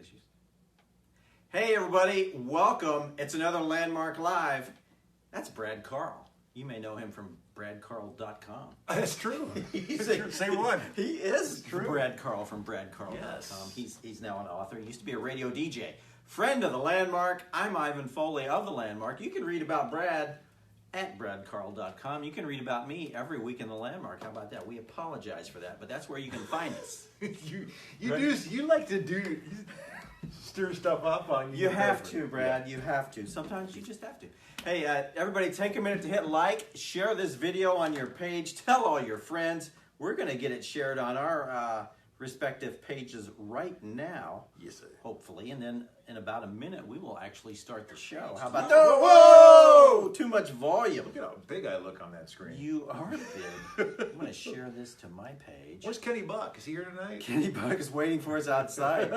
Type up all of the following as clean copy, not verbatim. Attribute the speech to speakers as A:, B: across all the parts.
A: issues. Hey everybody, welcome. It's another Landmark Live. That's Brad Carl. You may know him from bradcarl.com.
B: That's true.
A: Same one. He is
B: true.
A: Brad Carl from bradcarl.com.
B: Yes.
A: He's now an author. He used to be a radio DJ. Friend of the Landmark. I'm Ivan Foley of the Landmark. You can read about Brad at bradcarl.com. You can read about me every week in the Landmark. How about that? We apologize for that, but that's where you can find us.
B: You like to stir stuff up on you.
A: You have to, Brad. Yeah. You have to. Sometimes you just have to. Hey, everybody, take a minute to hit like, share this video on your page, tell all your friends. We're going to get it shared on our respective pages right now.
B: Yes, sir.
A: Hopefully, and then in about a minute we will actually start the show. How about
B: that?
A: Whoa! Too much volume.
B: Look at how big I look on that screen.
A: You are big. I'm going to share this to my page.
B: Where's Kenny Buck? Is he here tonight?
A: Kenny Buck is waiting for us outside.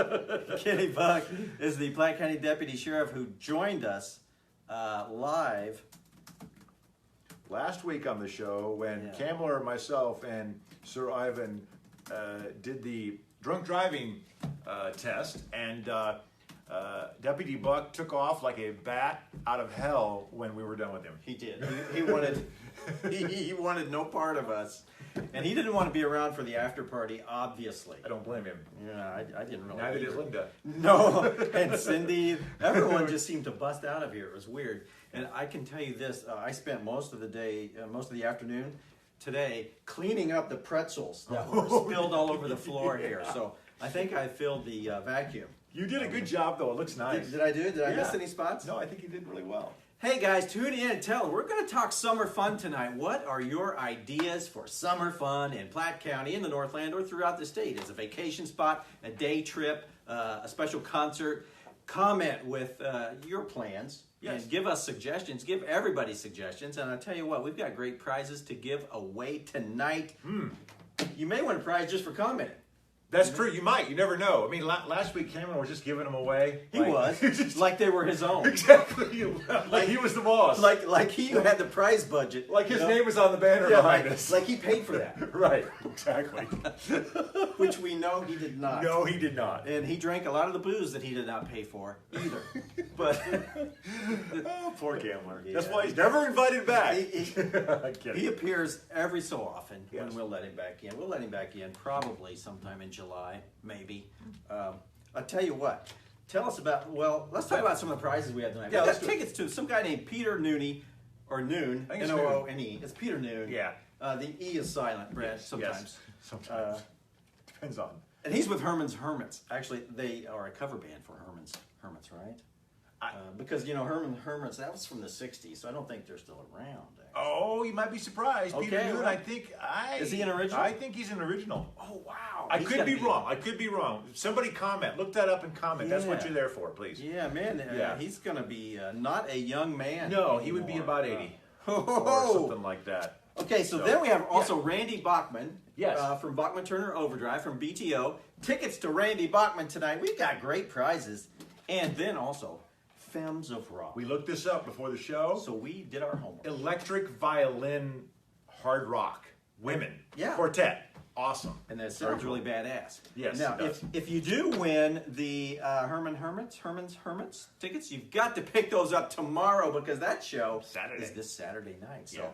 A: Kenny Buck is the Platte County Deputy Sheriff who joined us live
B: last week on the show when Kamler, myself, and Sir Ivan did the drunk driving test, and Deputy Buck took off like a bat out of hell when we were done with him.
A: He did. He wanted no part of us, and he didn't want to be around for the after party. Obviously,
B: I don't blame him.
A: Yeah, I didn't really.
B: Neither did Linda.
A: No, and Cindy. Everyone just seemed to bust out of here. It was weird. And I can tell you this: I spent most of the day, most of the afternoon today cleaning up the pretzels that were spilled all over the floor here. So I think I filled the vacuum.
B: You did a good job, though. It looks nice.
A: Did I do it? Did I miss any spots?
B: No, I think you did really well.
A: Hey guys, tune in and tell. We're going to talk summer fun tonight. What are your ideas for summer fun in Platte County, in the Northland, or throughout the state? As a vacation spot, a day trip, a special concert. Comment with your plans.
B: Yes.
A: And give us suggestions. Give everybody suggestions. And I'll tell you what, we've got great prizes to give away tonight. You may win a prize just for commenting.
B: That's true. You might. You never know. I mean, last week Cameron was just giving them away.
A: He was. Like they were his own.
B: Exactly. Like he was the boss.
A: Like he had the prize budget.
B: Like his name was on the banner behind us.
A: Like he paid for that.
B: Right. Exactly.
A: Which we know he did not.
B: No, he did not.
A: And he drank a lot of the booze that he did not pay for either. But
B: oh, poor Kamler.
A: Yeah.
B: That's why he's never invited back.
A: He appears every so often when we'll let him back in. We'll let him back in probably sometime in July, maybe. I'll tell you what. Tell us about, let's talk about some of the prizes we have tonight.
B: Yeah,
A: we got tickets to some guy named Peter Nooney, or Noon, N-O-O-N-E. It's Peter Noon.
B: Yeah.
A: The E is silent, Brad, sometimes.
B: Yes. Sometimes. Depends on.
A: And he's with Hermans Hermits. Actually, they are a cover band for Hermans Hermits, right? Because, Hermans Hermits, that was from the 60s, so I don't think they're still around. Actually.
B: Oh, you might be surprised.
A: Okay,
B: Peter Noon,
A: well, is he an original?
B: I think he's an original.
A: Oh, wow.
B: I could be wrong. I could be wrong. Somebody comment. Look that up and comment. Yeah. That's what you're there for, please.
A: Yeah, man. He's going to be not a young man.
B: No, he would be about 80. Or something like that.
A: Okay, so then we have also Randy Bachman from Bachman Turner Overdrive from BTO. Tickets to Randy Bachman tonight. We've got great prizes. And then also Femmes of Rock.
B: We looked this up before the show.
A: So we did our homework.
B: Electric violin hard rock. Women. Quartet. Awesome.
A: And that sounds really badass.
B: Yes.
A: Now, if you do win the Hermans Hermits tickets, you've got to pick those up tomorrow because that show is this Saturday night. So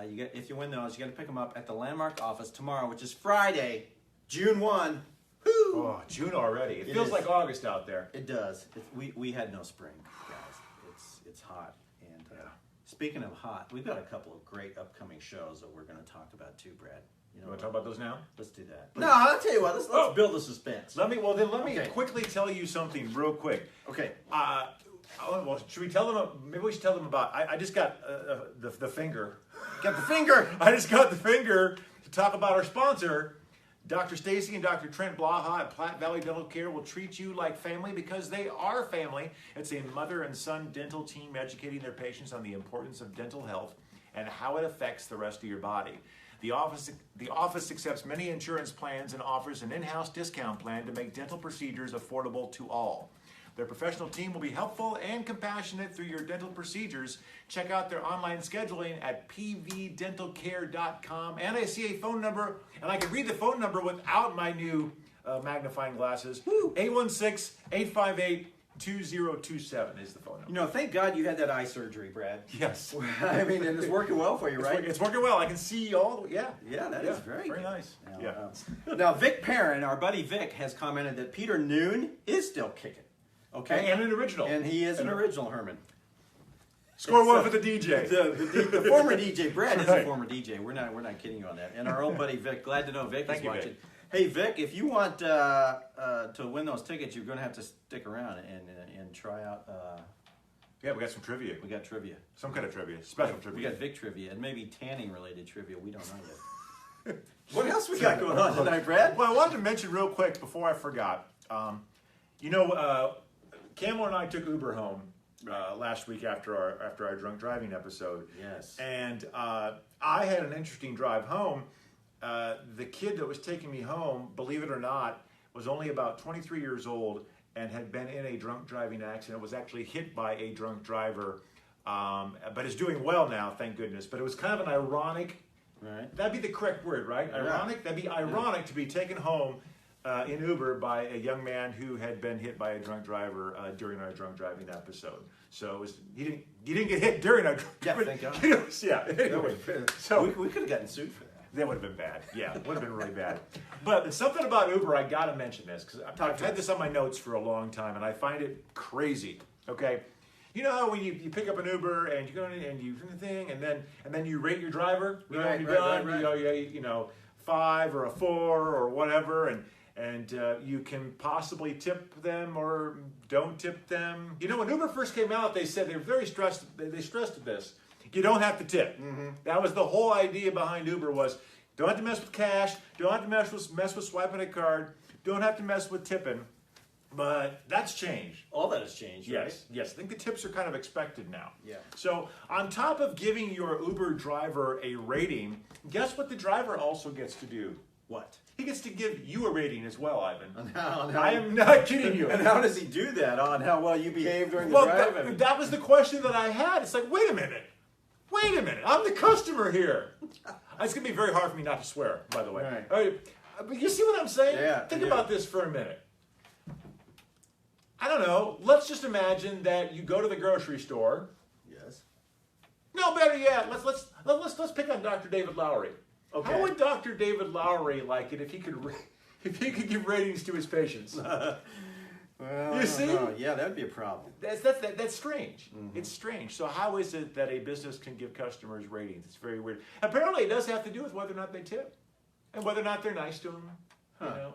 A: if you win those, you got to pick them up at the Landmark office tomorrow, which is Friday, June 1. Woo!
B: Oh, June already. It feels like August out there.
A: It does. We had no spring, guys. It's hot. And speaking of hot, we've got a couple of great upcoming shows that we're going to talk about too, Brad.
B: You want to talk about those now?
A: Let's do that. No, I'll tell you what. Let's build the suspense.
B: Let me quickly tell you something real quick.
A: Okay.
B: Should we tell them? Maybe we should tell them about. I just got the finger.
A: Got the finger.
B: I just got the finger to talk about our sponsor. Dr. Stacy and Dr. Trent Blaha at Platte Valley Dental Care will treat you like family because they are family. It's a mother and son dental team educating their patients on the importance of dental health and how it affects the rest of your body. The office accepts many insurance plans and offers an in-house discount plan to make dental procedures affordable to all. Their professional team will be helpful and compassionate through your dental procedures. Check out their online scheduling at pvdentalcare.com. And I see a phone number, and I can read the phone number without my new magnifying glasses.
A: Woo.
B: 816-858-2027 is the phone number.
A: Thank God you had that eye surgery, Brad.
B: Yes.
A: I mean, and it's working well for you, right?
B: It's working well. I can see all. Yeah.
A: Yeah, that is very good.
B: nice.
A: Now, Vic Perrin, our buddy Vic, has commented that Peter Noon is still kicking. Okay,
B: And an original.
A: And he is an original Herman.
B: Score one for the DJ.
A: The former DJ, Brad is a
B: Right.
A: former DJ. We're not kidding you on that. And our old buddy Vic, glad to know Vic
B: Thank
A: is
B: you,
A: watching.
B: Vic.
A: Hey Vic, if you want to win those tickets, you're going to have to stick around and try out.
B: Yeah, we got some trivia.
A: We got trivia.
B: Some kind of trivia. Special
A: We
B: trivia.
A: got Vic trivia and maybe tanning related trivia. We don't know yet. What else we got going on tonight, Brad?
B: Well, I wanted to mention real quick before I forgot. Campbell and I took Uber home last week after our drunk driving episode.
A: Yes.
B: And I had an interesting drive home. The kid that was taking me home, believe it or not, was only about 23 years old and had been in a drunk driving accident. Was actually hit by a drunk driver, but is doing well now, thank goodness. But it was kind of an ironic.
A: Right.
B: That'd be the correct word, right?
A: Yeah.
B: Ironic. That'd be ironic to be taken home in Uber by a young man who had been hit by a drunk driver during our drunk driving episode. So it was, he didn't get hit during our drunk
A: thank God.
B: Anyway, so
A: we could have gotten sued for that.
B: that would have been bad. Yeah, it would have been really bad. But something about Uber, I got to mention this because I've had this on my notes for a long time, and I find it crazy. Okay, you know how when you pick up an Uber and you go in and you do the thing, and then you rate your driver. You know, when you're done, you know 5 or a 4 or whatever, and you can possibly tip them or don't tip them. You know, when Uber first came out, they said they were very stressed. They stressed this. You don't have to tip. Mm-hmm. That was the whole idea behind Uber was don't have to mess with cash, don't have to mess with swiping a card, don't have to mess with tipping. But that's changed.
A: All that has changed, right?
B: Yes. I think the tips are kind of expected now.
A: Yeah.
B: So on top of giving your Uber driver a rating, guess what the driver also gets to do?
A: What?
B: He gets to give you a rating as well, Ivan.
A: How,
B: I am not kidding you.
A: And how does he do that? On how well you behave during the drive?
B: That was the question that I had. It's like, wait a minute. I'm the customer here. It's going to be very hard for me not to swear, by the way.
A: Right.
B: All right. But you see what I'm saying?
A: Yeah.
B: Think about this for a minute. I don't know. Let's just imagine that you go to the grocery store.
A: Yes.
B: No, better yet, let's pick on Dr. David Lowery.
A: Okay.
B: How would Dr. David Lowery like it if he could give ratings to his patients?
A: Well,
B: You see?
A: Yeah, that'd be a problem.
B: That's strange. Mm-hmm. It's strange. So how is it that a business can give customers ratings? It's very weird. Apparently, it does have to do with whether or not they tip, and whether or not they're nice to them, or whatever.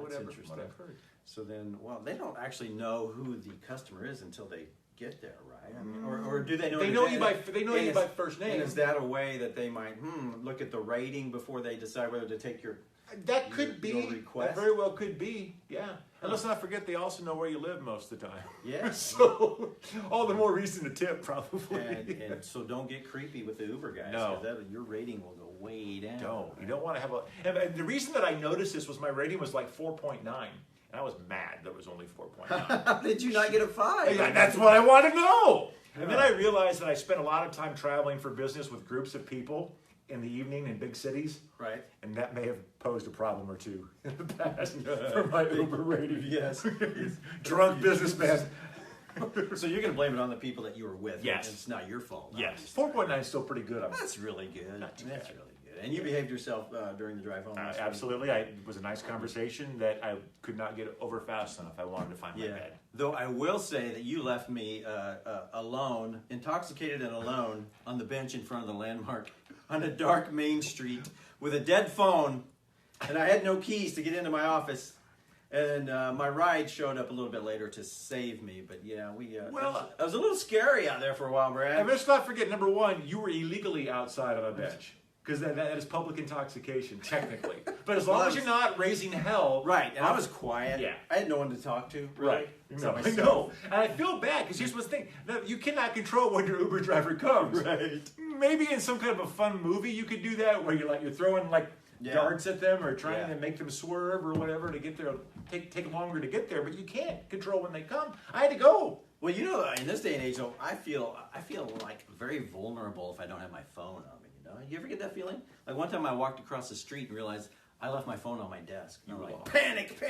A: That's interesting.
B: What I've heard.
A: So then, they don't actually know who the customer is until they get there, right? I mean, or do they know?
B: They know you by first name.
A: And is that a way that they might look at the rating before they decide whether to take your?
B: That could be.
A: Your request?
B: That very well could be. Yeah. And let's not forget they also know where you live most of the time.
A: Yeah.
B: So all the more reason to tip, probably.
A: And so don't get creepy with the Uber guys.
B: No.
A: Your rating will go way down.
B: Don't. You don't want to have a. And the reason that I noticed this was my rating was like 4.9. And I was mad that it was only 4.9.
A: Did you not get a 5?
B: Yeah, that's what I want to know. And then I realized that I spent a lot of time traveling for business with groups of people in the evening in big cities.
A: Right.
B: And that may have posed a problem or two in the past for my Uber rating.
A: Yes.
B: Drunk businessman.
A: So you're going to blame it on the people that you were with.
B: Yes.
A: It's not your fault.
B: Yes. 4.9 is still pretty good.
A: That's really good.
B: Not too
A: That's
B: bad.
A: really good. And you behaved yourself during the drive home.
B: Absolutely. It was a nice conversation that I could not get over fast enough. I wanted to find my bed.
A: Though I will say that you left me alone, intoxicated and alone, on the bench in front of the Landmark on a dark main street with a dead phone, and I had no keys to get into my office. And my ride showed up a little bit later to save me. But yeah, it was a little scary out there for a while, Brad.
B: And let's not forget, number one, you were illegally outside on a bench. Because that is public intoxication, technically. But as long as you're not raising hell.
A: Right, and I was quiet.
B: Yeah.
A: I had no one to talk to, really.
B: Right. No, I know. And I feel bad, because here's what's the thing. You cannot control when your Uber driver comes.
A: Right.
B: Maybe in some kind of a fun movie you could do that, where you're throwing darts at them or trying to make them swerve or whatever to get there. Take longer to get there, but you can't control when they come. I had to go.
A: Well, in this day and age, though, I feel like very vulnerable if I don't have my phone on me. You ever get that feeling? Like one time I walked across the street and realized I left my phone on my desk.
B: You were
A: like,
B: lost.
A: panic.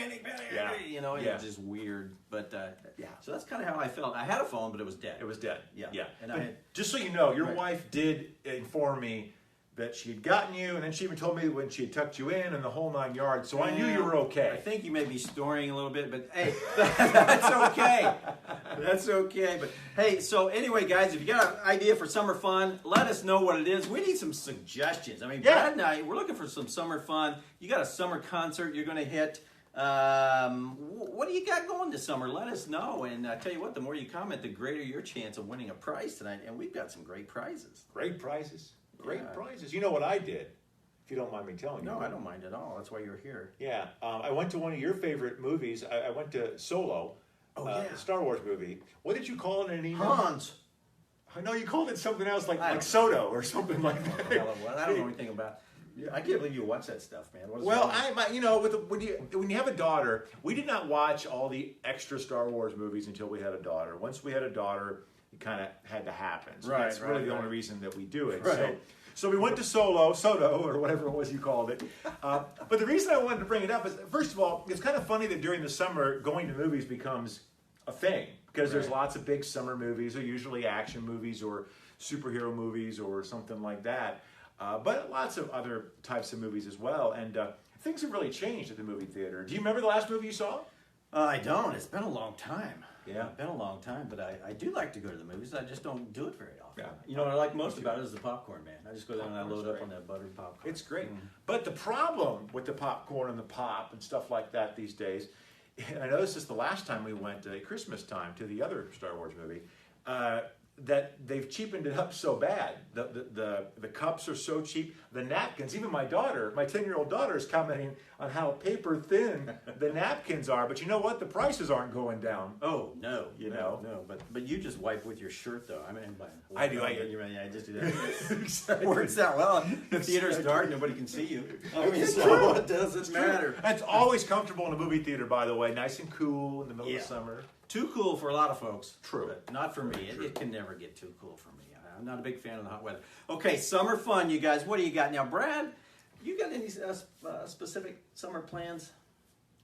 B: Yeah.
A: You know, it
B: Yeah.
A: was just weird. But
B: Yeah.
A: so that's kind of how I felt. I had a phone, but it was dead.
B: It was dead.
A: Yeah.
B: Yeah.
A: And
B: But
A: I had,
B: just so you know, your
A: Right.
B: wife did inform me that she had gotten you, and then she even told me when she had tucked you in and the whole 9 yards. So I knew you were
A: I
B: okay.
A: think you may be storing a little bit, but hey, that's okay. That's okay. But hey, so anyway, guys, if you got an idea for summer fun, let us know what it is. We need some suggestions. I mean,
B: Yeah.
A: Brad and I, we're looking for some summer fun. You got a summer concert you're going to hit. What do you got going this summer? Let us know. And I tell you what, the more you comment, the greater your chance of winning a prize tonight. And we've got some great prizes.
B: Great prizes. Great
A: Yeah.
B: prizes. You know what I did, if you don't mind me telling you.
A: No, I don't mind at all. That's why you're here.
B: Yeah, I went to one of your favorite movies. I went to Solo,
A: yeah.
B: the Star Wars movie. What did you call it in an email?
A: Hans.
B: I know you called it something else,
A: I don't
B: like
A: know.
B: Soto or something like that.
A: I don't know anything about. I can't believe you watch that stuff, man. What is
B: Well,
A: wrong?
B: you know, when you have a daughter, we did not watch all the extra Star Wars movies until we had a daughter. Once we had a daughter, it kind of had to happen. So
A: Right,
B: that's really
A: right,
B: the
A: right.
B: only reason that we do it.
A: Right.
B: So we went to Soto, or whatever it was you called it. But the reason I wanted to bring it up is, first of all, it's kind of funny that during the summer, going to movies becomes a thing. Because there's
A: Right.
B: lots of big summer movies. They're usually action movies or superhero movies or something like that. But lots of other types of movies as well. And things have really changed at the movie theater. Do you remember the last movie you saw?
A: I don't. It's been a long time.
B: Yeah.
A: It's been a long time, but I do like to go to the movies. I just don't do it very often.
B: Yeah.
A: You know what I like most about it is the popcorn, man. I just go down and I
B: Popcorn's
A: load up
B: great.
A: on that buttered popcorn.
B: It's great. But the problem with the popcorn and the pop and stuff like that these days, and I noticed this the last time we went at Christmas time to the other Star Wars movie, that they've cheapened it up so bad. The cups are so cheap. The napkins, even my daughter, my 10-year-old daughter is commenting on how paper thin the napkins are. But you know what? The prices aren't going down.
A: Oh no,
B: You
A: no,
B: know.
A: no. But you just wipe with your shirt though. I mean,
B: I do.
A: I just do that.
B: Exactly.
A: Works out well. The theater's dark, nobody can see you. I mean, so it doesn't matter.
B: And it's always comfortable in a movie theater, by the way. Nice and cool in the middle
A: Yeah.
B: of summer.
A: Too cool for a lot of folks.
B: True.
A: But not for me. It can never get too cool for me. I'm not a big fan of the hot weather. Okay, summer fun, you guys. What do you got now, Brad? You got any specific summer plans?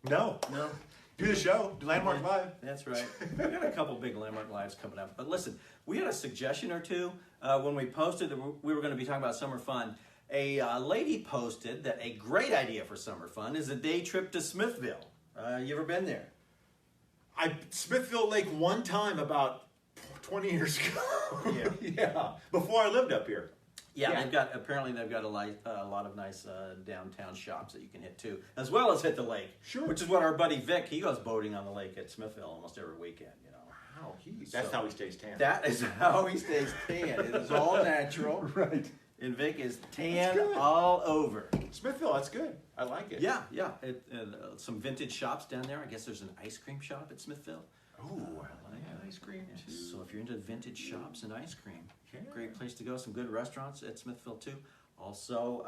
B: No.
A: No.
B: Do the show. Do Landmark Live.
A: That's right. We got a couple big Landmark Lives coming up. But listen, we had a suggestion or two when we posted that we were going to be talking about summer fun. A lady posted that a great idea for summer fun is a day trip to Smithville. You ever been there?
B: Smithville Lake one time about 20 years ago.
A: Yeah.
B: Yeah. Before I lived up here.
A: Yeah,
B: Yeah.
A: they've got a lot of nice downtown shops that you can hit too, as well as hit the lake.
B: Sure.
A: Which is what our buddy Vic, he goes boating on the lake at Smithville almost every weekend. You know.
B: Wow, that's
A: So-
B: how he stays tan.
A: That is how he stays tan. It is all natural,
B: right.
A: and Vic is tan
B: good.
A: all over.
B: Smithville, that's good. I like it.
A: Yeah, yeah. Some vintage shops down there. I guess there's an ice cream shop at Smithville.
B: Ooh, I like ice cream too.
A: So if you're into vintage shops and ice cream,
B: Yeah.
A: great place to go. Some good restaurants at Smithville too. Also,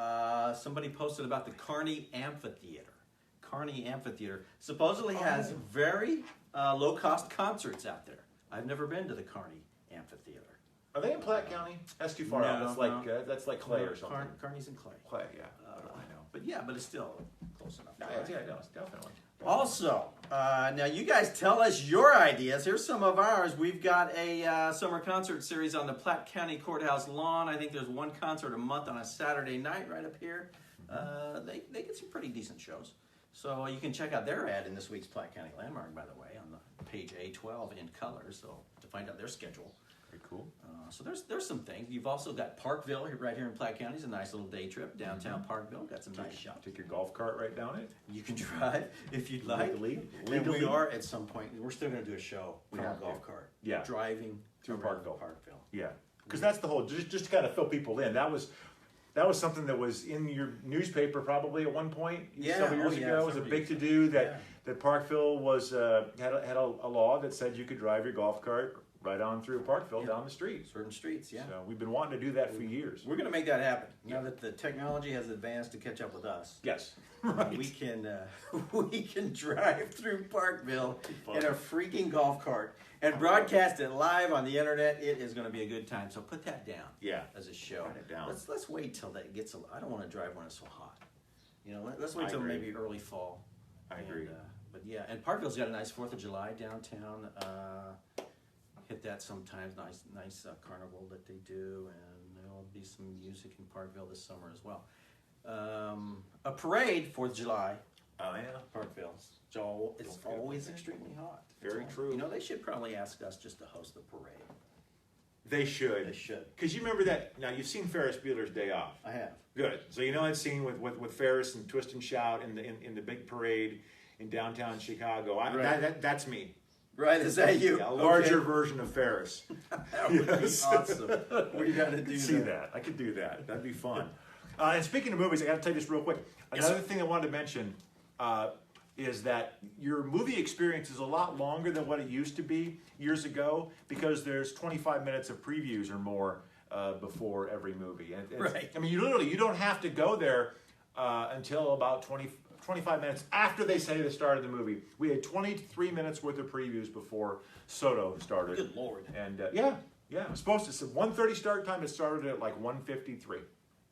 A: somebody posted about the Kearney Amphitheater. Kearney Amphitheater supposedly has very low-cost concerts out there. I've never been to the Kearney Amphitheater.
B: Are they in Platte County? That's too far out.
A: No,
B: That's like Clay or something.
A: Kearney's in Clay.
B: Clay, yeah.
A: I know. But yeah, but it's still close enough.
B: No, it's definitely.
A: Also, now you guys tell us your ideas. Here's some of ours. We've got a summer concert series on the Platte County Courthouse lawn. I think there's one concert a month on a Saturday night right up here. They get some pretty decent shows. So you can check out their ad in this week's Platte County Landmark, by the way, on the page A12 in color, so to find out their schedule.
B: Very cool.
A: So there's some things. You've also got Parkville right here in Platte County. It's a nice little day trip. Downtown Parkville, got some nice shops.
B: Take your golf cart right down it.
A: You can drive if you'd like.
B: Legally.
A: And we are at some point. We're still going to do a show with our
B: Yeah.
A: golf cart.
B: Yeah.
A: Driving
B: Through
A: around
B: Parkville.
A: Parkville.
B: Yeah, because that's the whole. Just to kind of fill people in. That was something that was in your newspaper probably at one point several years ago. It was a big to do that Parkville was had a law that said you could drive your golf cart right on through Parkville down the street.
A: Certain streets, yeah.
B: So we've been wanting to do that for years.
A: We're going to make that happen now that the technology has advanced to catch up with us.
B: Yes,
A: We can we can drive through Parkville in a freaking golf cart and broadcast it live on the internet. It is going to be a good time. So put that down.
B: Yeah.
A: As a show.
B: Write it down.
A: Let's wait till that gets. I don't want to drive when it's so hot. You know, let's wait till maybe early fall.
B: I agree.
A: But yeah, and Parkville's got a nice 4th of July downtown. Hit that sometimes. Nice carnival that they do, and there'll be some music in Parkville this summer as well. A parade 4th of July.
B: Oh yeah,
A: Parkville. So it's always extremely hot.
B: Very true.
A: You know, they should probably ask us just to host the parade.
B: They should.
A: They should.
B: Because you remember that. Now you've seen Ferris Bueller's Day Off.
A: I have.
B: Good. So you know that scene with Ferris and Twist and Shout in the big parade in downtown Chicago. That's me.
A: Right, is that you?
B: Yeah, a larger version of Ferris.
A: That would be awesome. We got to do
B: See that. I could do that. That'd be fun. And speaking of movies, I got to tell you this real quick. Another thing I wanted to mention is that your movie experience is a lot longer than what it used to be years ago because there's 25 minutes of previews or more before every movie. And
A: right.
B: I mean, you don't have to go there until about 25 minutes after they say the start of the movie. We had 23 minutes worth of previews before Soto started.
A: Good Lord.
B: And yeah, it was supposed to. 1:30 start time. It started at like 1:53.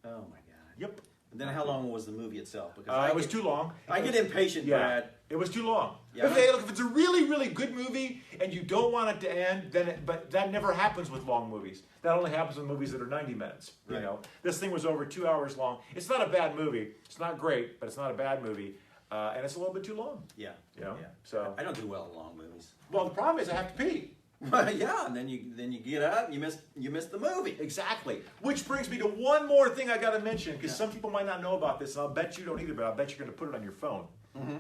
A: Oh my God.
B: Yep.
A: And then how long was the movie itself? Because
B: it was too long.
A: I get impatient, Brad.
B: It was too long.
A: Yeah.
B: If it's a really, really good movie and you don't want it to end, but that never happens with long movies. That only happens with movies that are 90 minutes. Right. You know, this thing was over 2 hours long. It's not a bad movie. It's not great, but it's not a bad movie, and it's a little bit too long.
A: Yeah.
B: You know.
A: Yeah.
B: So
A: I don't do well in long movies.
B: Well, the problem is I have to pee.
A: Yeah, and then you get up and you miss the movie.
B: Exactly. Which brings me to one more thing I got to mention because some people might not know about this, and I'll bet you don't either, but I'll bet you're going to put it on your phone. Mm-hmm.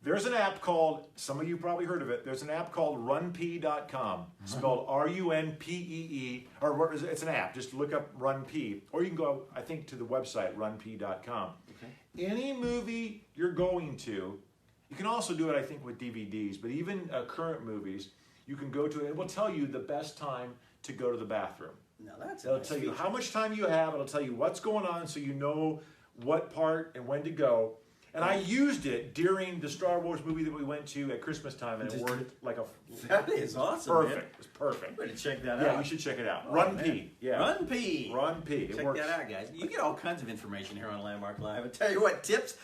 B: There's an app called, some of you probably heard of it, there's an app called runpee.com, spelled R-U-N-P-E-E, or it's an app, just look up RunPee, or you can go, I think, to the website, runpee.com. Okay. Any movie you're going to, you can also do it, I think, with DVDs, but even current movies, you can go to it. It will tell you the best time to go to the bathroom.
A: Now that's
B: It'll tell you how much time you have. It'll tell you what's going on so you know what part and when to go. And I used it during the Star Wars movie that we went to at Christmas time, and it worked like a...
A: That is awesome,
B: perfect.
A: Man.
B: It's perfect.
A: I'm going to check that out.
B: Yeah, you should check it out. RunPee. Yeah.
A: RunPee.
B: RunPee.
A: Check that out, guys. You get all kinds of information here on Landmark Live. I tell you what, tips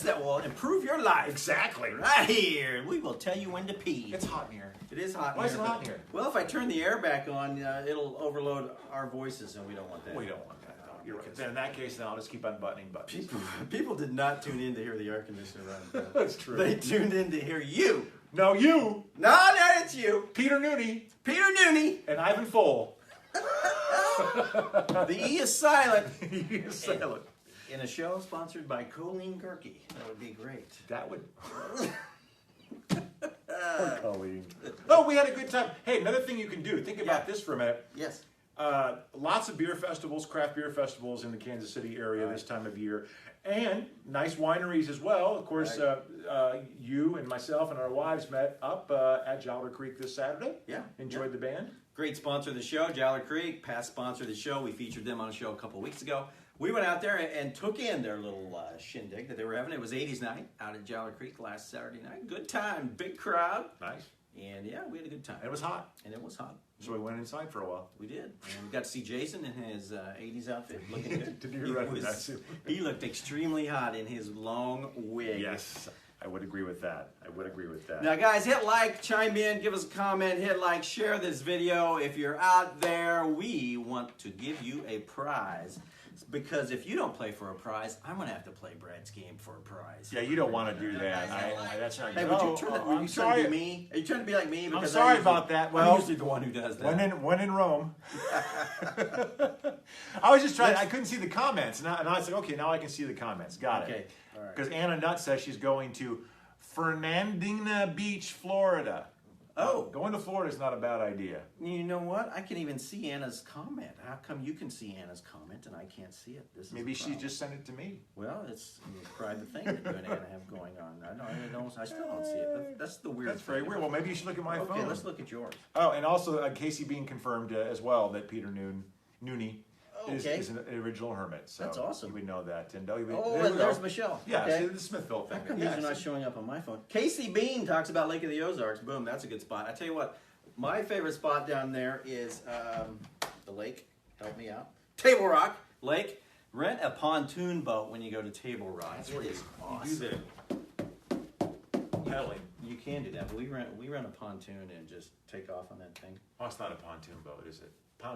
A: that will improve your life.
B: Exactly.
A: Right here. We will tell you when to pee.
B: It's hot in here.
A: It is hot in
B: Why
A: here.
B: is it hot in here?
A: Well, if I turn the air back on, it'll overload our voices, and we don't want that.
B: We don't want that. You're right. Then in that case, then I'll just keep unbuttoning buttons.
A: People did not tune in to hear the air conditioner run.
B: That's true.
A: They tuned in to hear you.
B: No, you.
A: No, it's you.
B: Peter Nooney.
A: Peter Nooney.
B: And Ivan Fohl.
A: The E is silent.
B: The E is silent.
A: In a show sponsored by Colleen Gerke. That would be great.
B: That would... Poor Colleen. Oh, we had a good time. Hey, another thing you can do. Think about this for a minute.
A: Yes.
B: Lots of beer festivals, craft beer festivals in the Kansas City area this time of year. And nice wineries as well. Of course, you and myself and our wives met up at Jowler Creek this Saturday.
A: Yeah.
B: Enjoyed the band.
A: Great sponsor of the show, Jowler Creek. Past sponsor of the show. We featured them on a show a couple weeks ago. We went out there and took in their little shindig that they were having. It was 80s night out at Jowler Creek last Saturday night. Good time. Big crowd.
B: Nice.
A: And yeah, we had a good time.
B: And it was hot.
A: And it was hot.
B: So we went inside for a while.
A: We did. And we got to see Jason in his 80s outfit. Looking good.
B: Did you recognize him?
A: He looked extremely hot in his long wig.
B: Yes, I would agree with that.
A: Now, guys, hit like, chime in, give us a comment, hit like, share this video. If you're out there, we want to give you a prize. Because if you don't play for a prize, I'm going to have to play Brad's game for a prize.
B: Yeah, you don't want to do that. That's not good.
A: Hey, would you turn that? Are you trying to be me? Are you trying to be like me?
B: I'm sorry about that.
A: Well, I'm usually the one who does that.
B: When in Rome. I was just trying. I couldn't see the comments, and I was like, okay, now I can see the comments. Got it.
A: Okay. All right.
B: Because Anna Nutt says she's going to Fernandina Beach, Florida.
A: Oh.
B: Going to Florida is not a bad idea.
A: You know what? I can even see Anna's comment. How come you can see Anna's comment and I can't see it?
B: Maybe she just sent it to me.
A: Well, it's a private thing that you and Anna have going on. I still don't see it. That's the weird
B: That's very weird. Well, maybe you should look at my phone.
A: Okay, let's look at yours.
B: Oh, and also Casey Bean confirmed as well that Peter Nooney is an original Hermit. So
A: that's awesome.
B: You would know that. And
A: there's Michelle.
B: Yeah,
A: okay.
B: see the Smithville thing.
A: How come these are not showing up on my phone? Casey Bean talks about Lake of the Ozarks. Boom, that's a good spot. I tell you what, my favorite spot down there is the lake. Help me out. Table Rock Lake. Rent a pontoon boat when you go to Table Rock. It is awesome.
B: You do the pedaling.
A: You can do that. But we rent a pontoon and just take off on that thing.
B: Oh, it's not a pontoon boat, is it?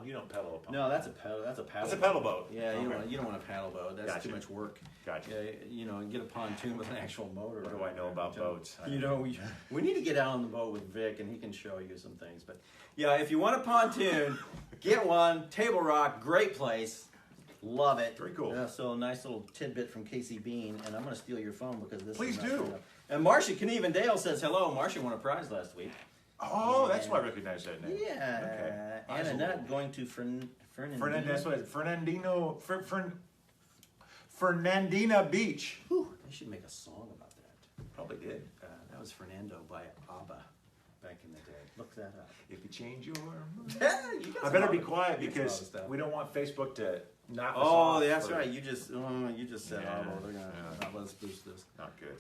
B: You don't pedal a pontoon.
A: No, that's a pedal. That's a paddle.
B: It's a pedal boat.
A: Yeah,
B: Okay.
A: you don't want a paddle boat. That's
B: Gotcha.
A: too much work.
B: Gotcha.
A: Yeah, get a pontoon with an actual motor.
B: What do I know about boats?
A: We need to get out on the boat with Vic, and he can show you some things. But yeah, if you want a pontoon, get one. Table Rock, great place. Love it.
B: Very cool.
A: So a nice little tidbit from Casey Bean, and I'm going to steal your phone because this.
B: Please
A: is not
B: do.
A: good enough. And Marcia Knieven-Dale says hello. Marcia won a prize last week.
B: Oh, that's why I recognize that name.
A: Yeah.
B: Okay.
A: And Annette going to Fernandina.
B: That's what it is. Fernandina Beach.
A: Whew, they should make a song about that.
B: Probably did.
A: That was Fernando by ABBA back in the day. Look that up.
B: If you change your mind.
A: Yeah,
B: I better be quiet because we don't want Facebook to knock us off.
A: Oh, that's right. You just said,
B: Yeah,
A: they're going to not let us boost this.
B: Not good.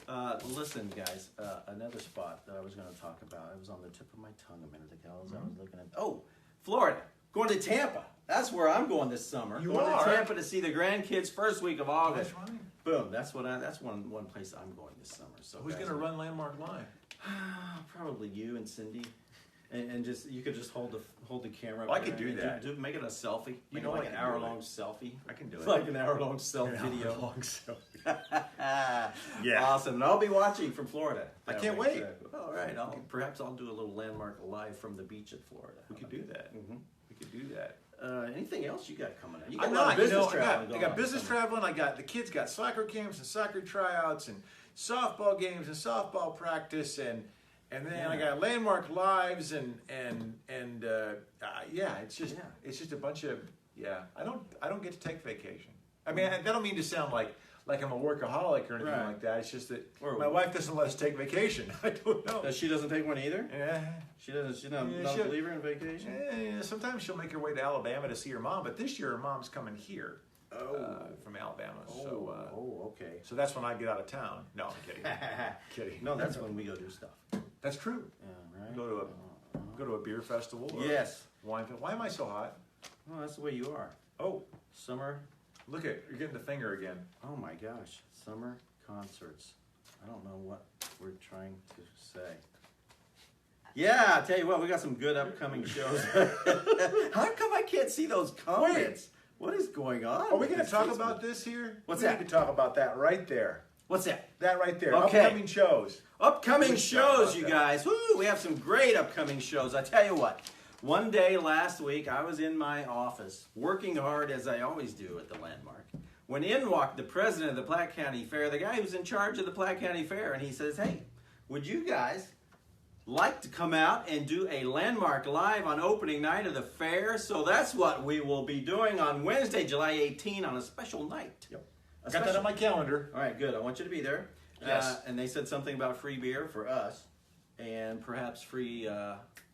A: Listen, guys, another spot that I was going to talk about. It was on the tip of my tongue a minute ago as I was looking at. Oh, Florida. Going to Tampa. That's where I'm going this summer.
B: You
A: going
B: are?
A: to Tampa to see the grandkids first week of August.
B: That's right.
A: Boom. That's one place I'm going this summer. So
B: Who's going to run Landmark Live?
A: Probably you and Cindy. And just you could just hold the camera.
B: Well, I could do that.
A: Make it a selfie.
B: You know,
A: like
B: I
A: an
B: can do
A: hour-long selfie.
B: I can do it.
A: Like an hour-long video.
B: Hour-long selfie.
A: Yeah. Awesome. And I'll be watching from Florida.
B: I can't wait.
A: All right. Perhaps I'll do a little Landmark live from the beach at Florida.
B: We could do that.
A: Mm-hmm.
B: We could do that.
A: Anything else you got coming up? You
B: I'm
A: got a lot
B: not.
A: of business traveling
B: I
A: going
B: got
A: on
B: business
A: this summer.
B: traveling. The kids got soccer camps and soccer tryouts and softball games and softball practice and then I got Landmark Lives and it's just a bunch of I don't get to take vacation. I mean, I don't mean to sound like I'm a workaholic or anything like that. It's just that my wife doesn't let us take vacation. I don't know.
A: She doesn't take one either?
B: Yeah.
A: She's not a believer in vacation?
B: Yeah, sometimes she'll make her way to Alabama to see her mom, but this year her mom's coming here. From Alabama.
A: Okay.
B: So that's when I get out of town. No, I'm kidding. Kidding.
A: No, that's when we go do stuff.
B: That's true.
A: Yeah, right.
B: Go to a beer festival. Or
A: yes.
B: Wine. Why am I so hot?
A: Well, that's the way you are.
B: Oh,
A: Summer.
B: look you're getting the finger again.
A: Oh my gosh. Summer concerts. I don't know what we're trying to say. Yeah, I tell you what, we got some good upcoming shows. How come I can't see those comments? What is going on?
B: Are we going to talk about this here?
A: What's
B: we
A: that?
B: need to talk about that right there.
A: What's that?
B: That right there.
A: Okay.
B: Upcoming shows.
A: Upcoming
B: Let's talk
A: shows,
B: about
A: you
B: that.
A: guys. Woo, we have some great upcoming shows. I tell you what, one day last week, I was in my office working hard as I always do at the Landmark. When in walked the president of the Platte County Fair, the guy who's in charge of the Platte County Fair, and he says, hey, would you guys like to come out and do a Landmark Live on opening night of the fair? So that's what we will be doing on Wednesday, July 18 on a special night.
B: Yep. I got that on my calendar.
A: All right, good. I want you to be there.
B: Yes.
A: And they said something about free beer for us, and perhaps free.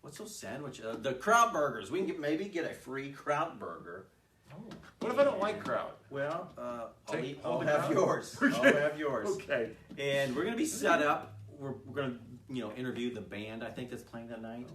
A: What's those sandwich? The kraut burgers. We can maybe get a free kraut burger.
B: Oh. What if I don't like kraut?
A: Well, I'll
B: the
A: have
B: kraut?
A: yours.
B: Okay.
A: I'll have yours.
B: Okay.
A: And we're gonna be set up. We're gonna interview the band. I think that's playing that night.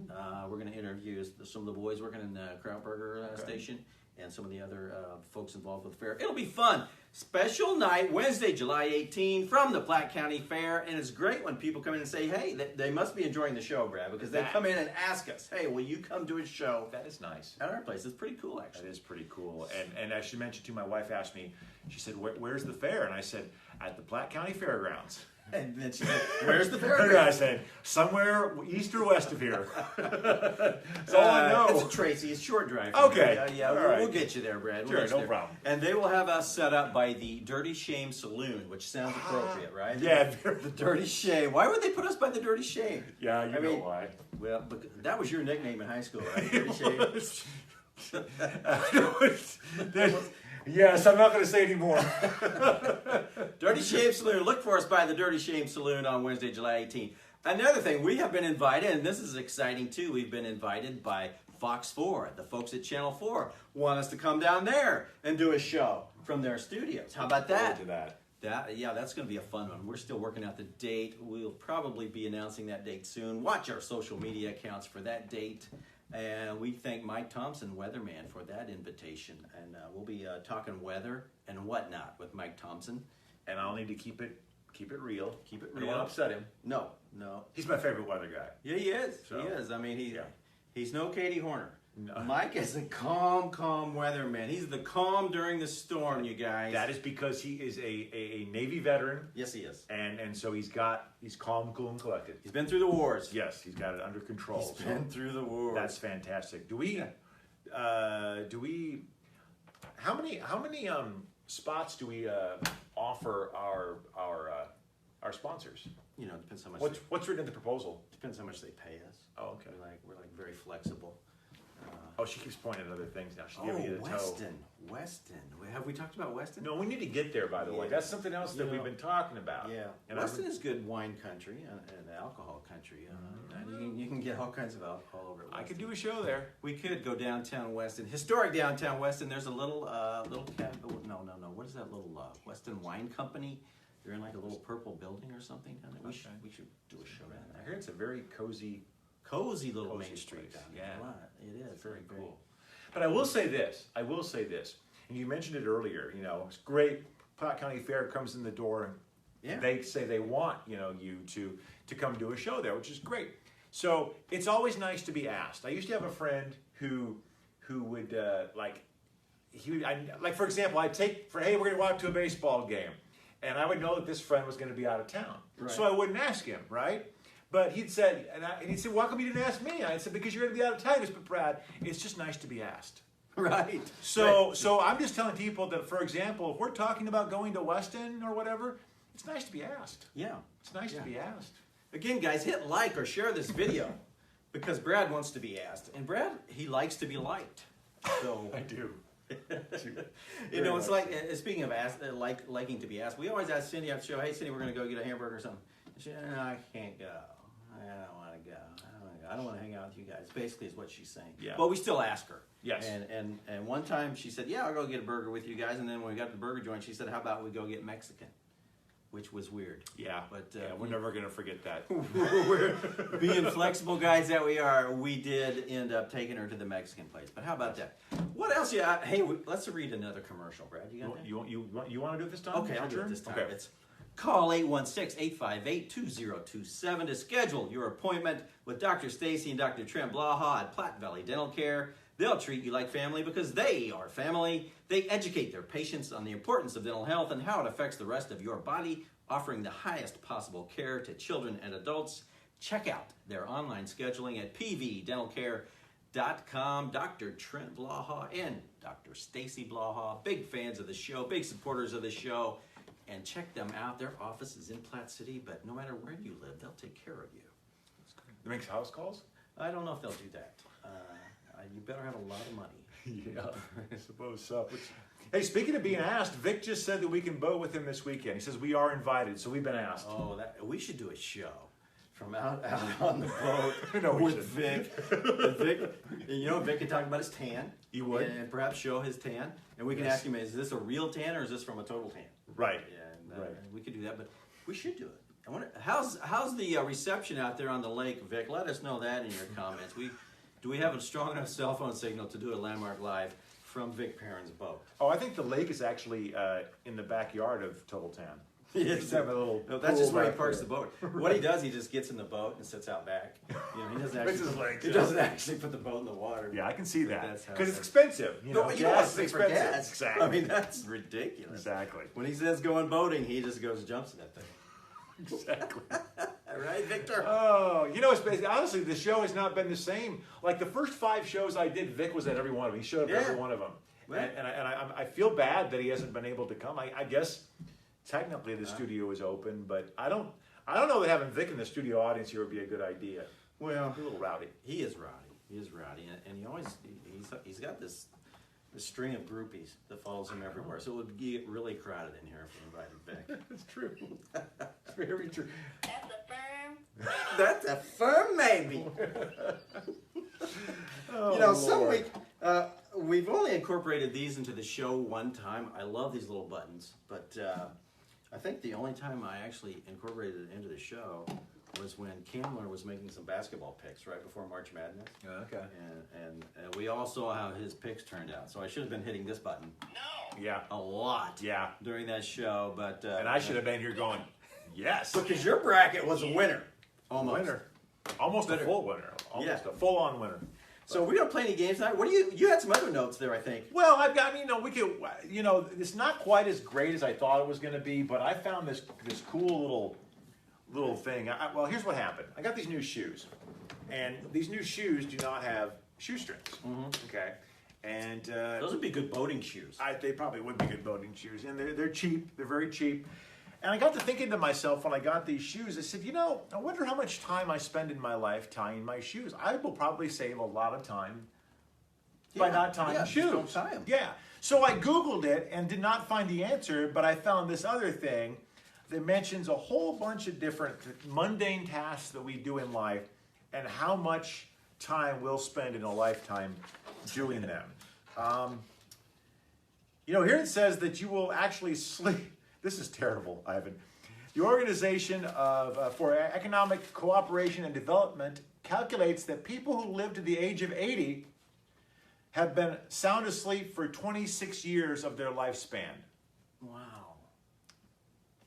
A: We're gonna interview some of the boys working in the kraut burger station. And some of the other folks involved with the fair. It'll be fun. Special night, Wednesday, July 18, from the Platte County Fair. And it's great when people come in and say, hey, they must be enjoying the show, Brad, because they come in and ask us, hey, will you come do a show?
B: That is nice.
A: At our place. It's pretty cool, actually.
B: That is pretty cool. And as she mentioned too, my wife asked me, she said, where's the fair? And I said, at the Platte County Fairgrounds.
A: And then she said, where's the fair?
B: I said, somewhere east or west of here. That's all I know.
A: It's a Tracy. It's short drive.
B: Okay.
A: We'll get you there, Brad.
B: Sure, no problem.
A: And they will have us set up by the Dirty Shame Saloon, which sounds appropriate, right?
B: Yeah.
A: The Dirty Shame. Why would they put us by the Dirty Shame?
B: Yeah, you know why.
A: Well, that was your nickname in high school, right? Dirty Shame.
B: Yes, I'm not going to say anymore.
A: Dirty Shame Saloon. Look for us by the Dirty Shame Saloon on Wednesday, July 18th. Another thing, we have been invited, and this is exciting too, we've been invited by Fox 4. The folks at Channel 4 want us to come down there and do a show from their studios. How about that? That's going to be a fun one. We're still working out the date. We'll probably be announcing that date soon. Watch our social media accounts for that date. And we thank Mike Thompson, weatherman, for that invitation. And we'll be talking weather and whatnot with Mike Thompson.
B: And I'll need to keep it real.
A: Keep it
B: I
A: real.
B: don't want to upset him.
A: No.
B: He's my favorite weather guy.
A: Yeah, he is.
B: So,
A: he is. I mean, he's no Katie Horner.
B: No.
A: Mike is a calm weatherman. He's the calm during the storm, you guys.
B: That is because he is a Navy veteran.
A: Yes, he is.
B: And so he's calm, cool, and collected.
A: He's been through the wars.
B: Yes, he's got it under control.
A: He's been through the wars.
B: That's fantastic. How many spots do we offer our sponsors?
A: You know, it depends how much.
B: What's written in the proposal?
A: Depends how much they pay us.
B: Oh, okay.
A: We're like very flexible.
B: She keeps pointing at other things now. She's giving you the
A: Weston. Have we talked about Weston?
B: No, we need to get there, by the way. That's something else that we've been talking about.
A: Yeah. And Weston is good wine country and alcohol country. You can get all kinds of alcohol over at Weston.
B: I could do a show there.
A: We could go downtown Weston. Historic downtown Weston. There's a little no. What is that little Weston Wine Company? They're in like a little purple building or something down there. We should do a show down there.
B: I hear it's a very cozy
A: little main street down there.
B: Yeah,
A: it is.
B: It's very cool. But I will say this, and you mentioned it earlier, it's great. Platte County Fair comes in the door and they say they want, you to come do a show there, which is great. So it's always nice to be asked. I used to have a friend who would for example, hey, we're going to walk to a baseball game. And I would know that this friend was going to be out of town. Right. So I wouldn't ask him, right? But he'd said, and he said, "Why come you didn't ask me?" I said, "Because you're going to be out of town." He goes, "But Brad, it's just nice to be asked."
A: Right.
B: So I'm just telling people that, for example, if we're talking about going to Weston or whatever, it's nice to be asked.
A: Yeah.
B: It's nice to be asked.
A: Again, guys, hit like or share this video because Brad wants to be asked. And Brad, he likes to be liked. So
B: I do.
A: It's like, speaking of liking to be asked, we always ask Cindy after the show, "Hey, Cindy, we're going to go get a hamburger or something." And she, "No, I can't go. I don't want to go. I don't want to hang out with you guys." Basically is what she's saying.
B: Yeah.
A: But we still ask her.
B: Yes.
A: And one time she said, "Yeah, I'll go get a burger with you guys." And then when we got to the burger joint, she said, "How about we go get Mexican?" Which was weird.
B: Yeah.
A: But
B: we're never going to forget that.
A: We're being flexible guys that we are. We did end up taking her to the Mexican place. But how about that? What else? Yeah. Hey, let's read another commercial, Brad. You got that?
B: You want to do it this time?
A: Okay, I'll do it this time.
B: Okay.
A: It's call 816-858-2027 to schedule your appointment with Dr. Stacy and Dr. Trent Blaha at Platte Valley Dental Care. They'll treat you like family because they are family. They educate their patients on the importance of dental health and how it affects the rest of your body, offering the highest possible care to children and adults. Check out their online scheduling at pvdentalcare.com. Dr. Trent Blaha and Dr. Stacy Blaha, big fans of the show, big supporters of the show. And check them out. Their office is in Platte City, but no matter where you live, they'll take care of you.
B: It makes house calls?
A: I don't know if they'll do that. You better have a lot of money.
B: Yeah, I suppose so. Hey, speaking of being asked, Vic just said that we can boat with him this weekend. He says we are invited, so we've been asked.
A: Oh, we should do a show from out on the boat with Vic. Vic can talk about his tan.
B: You would?
A: And perhaps show his tan. And we can ask him, is this a real tan or is this from a total tan?
B: Right.
A: And we could do that, but we should do it. I wonder, how's the reception out there on the lake, Vic? Let us know that in your comments. Do we have a strong enough cell phone signal to do a Landmark Live from Vic Perrin's boat?
B: Oh, I think the lake is actually in the backyard of Total Tan.
A: That's just where he parks the boat. What he does, he just gets in the boat and sits out back. He doesn't actually put the boat in the water.
B: Yeah, I can see that because it's expensive.
A: Gas is expensive. Gas. Exactly. I mean, that's ridiculous.
B: Exactly.
A: When he says going boating, he just goes and jumps in that thing.
B: Exactly.
A: Right, Victor?
B: Oh, it's basically, honestly, the show has not been the same. Like the first 5 shows I did, Vic was at every one of them. He showed up at every one of them. Right. And I feel bad that he hasn't been able to come. I guess technically the studio is open, but I don't know that having Vic in the studio audience here would be a good idea.
A: Well,
B: a little rowdy.
A: He is rowdy, and he's got this string of groupies that follows him everywhere. So it would get really crowded in here if we invited Vic.
B: It's true. It's very true.
C: That's a firm.
A: That's a firm maybe. We've only incorporated these into the show one time. I love these little buttons, but I think the only time I actually incorporated it into the show was when Kamler was making some basketball picks right before March Madness.
B: Okay.
A: And we all saw how his picks turned out. So I should have been hitting this button.
B: No. Yeah.
A: A lot.
B: Yeah.
A: During that show, but
B: and I should have been here going, yes.
A: Because your bracket was a winner. Almost.
B: Winner. Almost a full winner. Almost a full-on winner.
A: So we're gonna play any games tonight. What do you had some other notes there, I think.
B: Well, I've got, we could, it's not quite as great as I thought it was going to be, but I found this cool little thing. Well, here's what happened. I got these new shoes, and these new shoes do not have shoestrings. Okay, and
A: those would be good boating shoes.
B: They probably would be good boating shoes, and they're cheap. They're very cheap. And I got to thinking to myself when I got these shoes, I said, I wonder how much time I spend in my life tying my shoes. I will probably save a lot of time by not tying shoes.
A: Don't tie them.
B: Yeah. So I Googled it and did not find the answer, but I found this other thing that mentions a whole bunch of different mundane tasks that we do in life and how much time we'll spend in a lifetime doing them. Here it says that you will actually sleep. This is terrible, Ivan. The Organization for Economic Cooperation and Development calculates that people who live to the age of 80 have been sound asleep for 26 years of their lifespan.
A: Wow.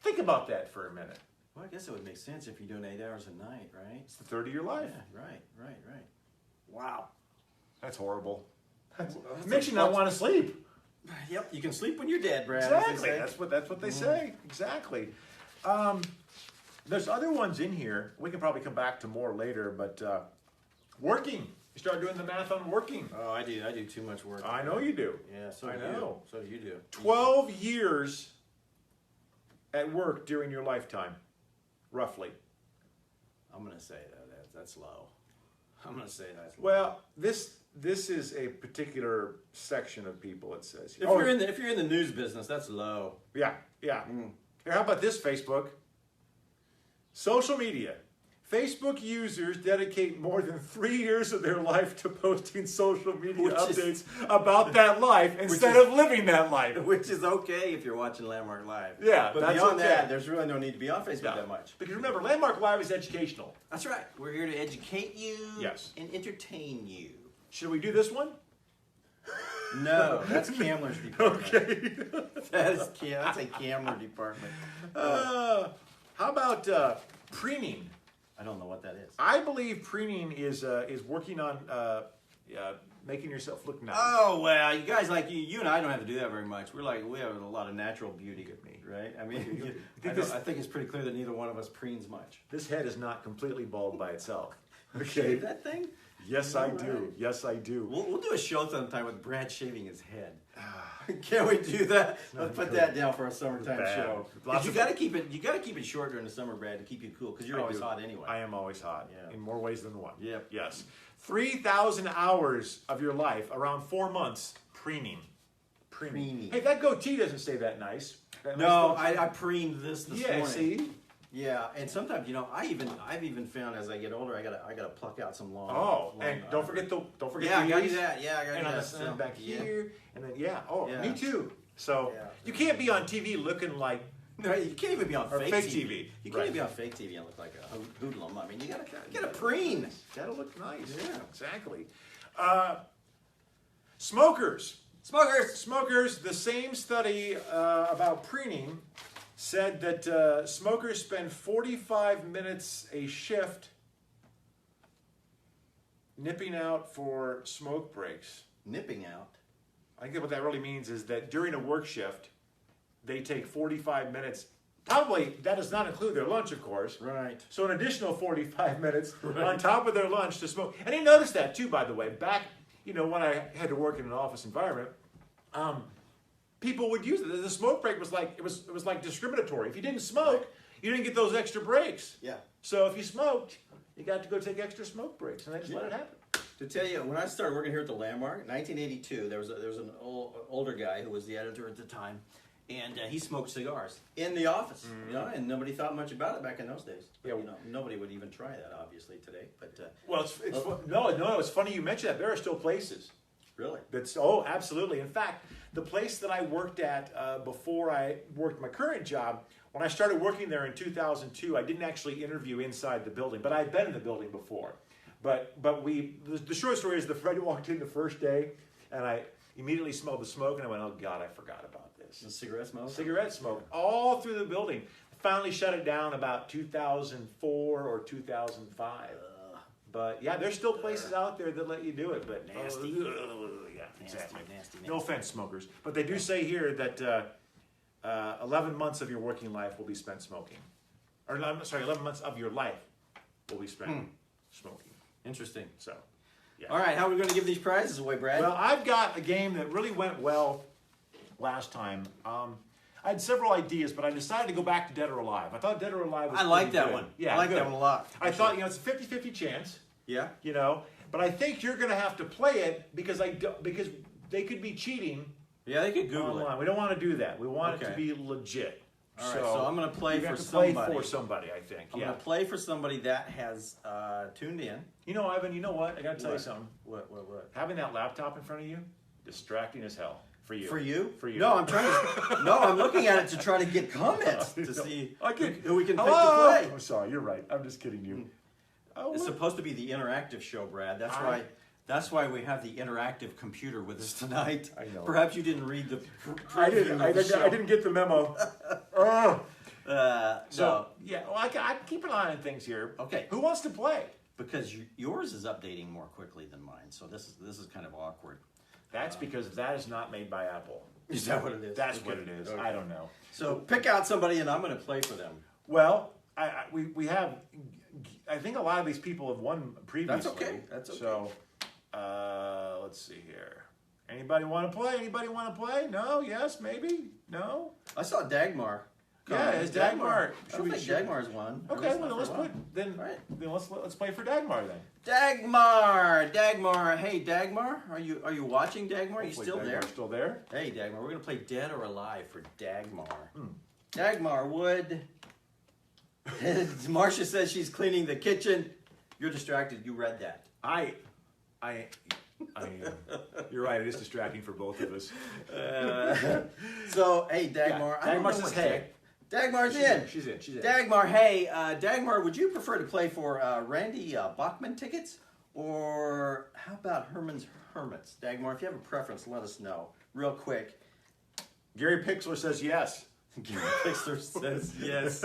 B: Think about that for a minute.
A: Well, I guess it would make sense if you're doing 8 hours a night, right?
B: It's the third of your life.
A: Yeah, right. Wow.
B: That's horrible. It makes you not want to sleep.
A: Yep, you can sleep when you're dead, Brad.
B: Exactly. That's what they say. Exactly. There's other ones in here. We can probably come back to more later, but working. You start doing the math on working.
A: Oh, I do too much work.
B: I know you do.
A: Yeah, so
B: I
A: do
B: know.
A: You. So do you do.
B: 12 years at work during your lifetime, roughly.
A: I'm going to say that's low. I'm going to say that's low.
B: Well, this is a particular section of people, it says.
A: If you're in the news business, that's low.
B: Yeah. Here, how about this, Facebook? Social media. Facebook users dedicate more than 3 years of their life to posting social media updates about that life instead of living that life.
A: Which is okay if you're watching Landmark Live.
B: Yeah,
A: but beyond that, there's really no need to be on Facebook that much.
B: Because remember, Landmark Live is educational.
A: That's right. We're here to educate you and entertain you.
B: Should we do this one?
A: No, that's Kamler's department.
B: Okay.
A: That's a Kamler department.
B: How about preening?
A: I don't know what that is.
B: I believe preening is working on making yourself look nice.
A: Oh, well, you guys like you and I don't have to do that very much. We have a lot of natural beauty, right? I mean, I think it's pretty clear that neither one of us preens much.
B: This head is not completely bald by itself.
A: Shave that thing?
B: Yes, I do. Yes, I do.
A: We'll do a show sometime with Brad shaving his head. Can we do that? Let's put that down for a summertime show. You got to keep it short during the summer, Brad, to keep you cool because you're always hot anyway.
B: I am always hot in more ways than one.
A: Yep.
B: Yes. 3,000 hours of your life, around 4 months, preening. Hey, that goatee doesn't stay that nice.
A: No, I preened this morning.
B: Yeah, see?
A: Yeah, and sometimes I've even found as I get older, I gotta pluck out some long.
B: Oh, and don't forget the
A: I gotta do that. Yeah, I gotta
B: do that. And back here, and then me too. So you can't be on TV looking like.
A: No, you can't even be on fake
B: TV.
A: You can't even be on fake TV and look like a hoodlum. I mean, you gotta preen.
B: Gotta look nice.
A: Yeah,
B: exactly. Smokers. The same study about preening said that smokers spend 45 minutes a shift nipping out for smoke breaks.
A: Nipping out?
B: I think what that really means is that during a work shift, they take 45 minutes. Probably, that does not include their lunch, of course.
A: Right.
B: So an additional 45 minutes on top of their lunch to smoke. And he noticed that, too, by the way. Back, when I had to work in an office environment, people would use it. The smoke break was like, it was like discriminatory. If you didn't smoke, you didn't get those extra breaks.
A: Yeah.
B: So if you smoked, you got to go take extra smoke breaks, and they just let it happen.
A: To tell you, when I started working here at the Landmark, 1982, there was an older guy who was the editor at the time, and he smoked cigars in the office, and nobody thought much about it back in those days. But, nobody would even try that, obviously, today. But
B: it's funny you mention that. There are still places.
A: Really?
B: Absolutely. In fact, the place that I worked at before I worked my current job, when I started working there in 2002, I didn't actually interview inside the building, but I'd been in the building before. But the short story is that Freddie walked in the first day, and I immediately smelled the smoke, and I went, oh God, I forgot about this.
A: The cigarette smoke?
B: Cigarette smoke all through the building. Finally shut it down about 2004 or 2005. But yeah, there's still places out there that let you do it, but
A: nasty.
B: Yeah, exactly.
A: Nasty.
B: No offense, smokers, but they do say here that 11 months of your working life will be spent smoking, or 11 months of your life will be spent smoking.
A: Interesting.
B: So, yeah.
A: All right, how are we going to give these prizes away, Brad?
B: Well, I've got a game that really went well last time. I had several ideas, but I decided to go back to Dead or Alive. I thought Dead or Alive was
A: I like that
B: good.
A: one.
B: Yeah,
A: I like
B: good.
A: that one a lot.
B: I thought, it's a 50-50 chance.
A: Yeah.
B: But I think you're going to have to play it because they could be cheating.
A: Yeah, they could Google
B: online.
A: it.
B: We don't want to do that. We want it to be legit.
A: All right, so I'm going to play for
B: somebody.
A: somebody.
B: Play for somebody, I think.
A: I'm going to play for somebody that has tuned in.
B: Ivan, you know what? I got to tell you something.
A: What?
B: Having that laptop in front of you, distracting as hell. For you.
A: For you?
B: For you.
A: No, I'm trying to. No, I'm looking at it to try to get comments to see who we can pick to play.
B: I'm sorry, you're right. I'm just kidding you.
A: It's supposed to be the interactive show, Brad. That's why we have the interactive computer with us tonight.
B: I know.
A: Perhaps you didn't read the.
B: I didn't get the memo.
A: So
B: yeah, well, I keep an eye on things here.
A: Okay.
B: Who wants to play?
A: Because yours is updating more quickly than mine, so this is kind of awkward.
B: That's because that is not made by Apple.
A: Is that what it is?
B: That's what it is. Okay. I don't know.
A: So pick out somebody, and I'm going to play for them.
B: Well, we have. I think a lot of these people have won previously.
A: That's okay.
B: So let's see here. Anybody want to play? Anybody want to play? No? Yes? Maybe? No?
A: I saw Dagmar.
B: Yeah, it's Dagmar.
A: I don't think Dagmar's won.
B: Okay, well let's play for Dagmar then.
A: Dagmar. Hey, Dagmar, are you watching, Dagmar? Are you still there?
B: Still there?
A: Hey, Dagmar, we're gonna play Dead or Alive for Dagmar. Dagmar, would Marcia says she's cleaning the kitchen. You're distracted. You read that.
B: You're right. It is distracting for both of us.
A: So, hey, Dagmar.
B: Yeah, Dagmar says hey.
A: Dagmar's in.
B: She's in.
A: Dagmar, hey. Dagmar, would you prefer to play for Randy Bachman tickets? Or how about Hermans Hermits? Dagmar, if you have a preference, let us know. Real quick.
B: Gary Pixler says yes.
A: Gary Pixler says yes.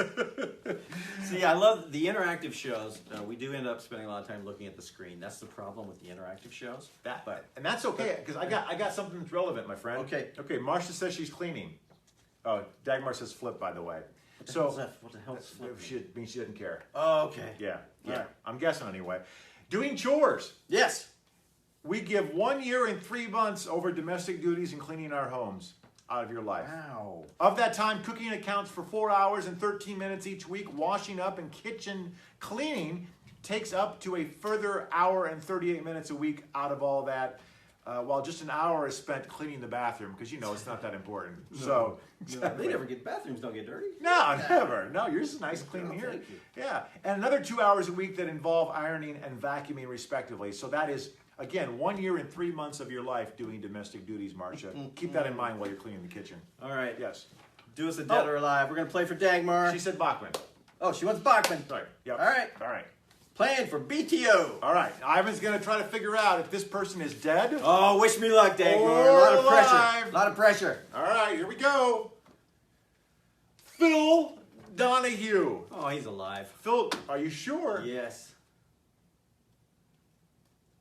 A: See, I love the interactive shows. We do end up spending a lot of time looking at the screen. That's the problem with the interactive shows.
B: And that's okay, because I got something that's relevant, my friend. Okay, Marcia says she's cleaning. Oh, Dagmar says flip, by the way.
A: What the hell is flip?
B: She doesn't care.
A: Oh, okay.
B: Yeah.
A: Right.
B: I'm guessing anyway. Doing chores.
A: Yes.
B: We give 1 year and 3 months over domestic duties and cleaning our homes out of your life.
A: Wow.
B: Of that time, cooking accounts for 4 hours and 13 minutes each week. Washing up and kitchen cleaning takes up to a further hour and 38 minutes a week out of all that. While just an hour is spent cleaning the bathroom, because it's not that important.
A: No, they never get bathrooms. Don't get dirty.
B: No, never. No, yours is nice and clean here.
A: Thank you.
B: Yeah, and another 2 hours a week that involve ironing and vacuuming, respectively. So that is, again, 1 year and 3 months of your life doing domestic duties, Marcia. Keep that in mind while you're cleaning the kitchen.
A: All right.
B: Yes.
A: Do us a Dead or Alive. We're gonna play for Dagmar.
B: She said Bachman.
A: Oh, she wants Bachman.
B: Sorry. Yep.
A: All right. Playing for BTO.
B: All right. Ivan's going to try to figure out if this person is dead.
A: Oh, wish me luck, Dagmar.
B: Or
A: A lot of pressure.
B: alive.
A: A lot of pressure.
B: All right, here we go. Phil Donahue.
A: Oh, he's alive.
B: Phil, are you sure?
A: Yes.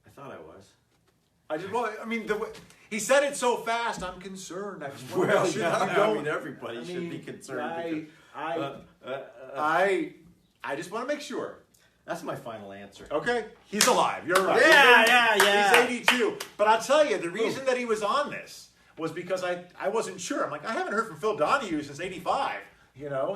A: I thought I was.
B: He said it so fast. I'm concerned. I just want to make sure
A: everybody should be concerned.
B: I just want to make sure.
A: That's my final answer.
B: Okay, he's alive. You're right.
A: Yeah.
B: He's 82. But I'll tell you, the reason that he was on this was because I wasn't sure. I'm like, I haven't heard from Phil Donahue since 85.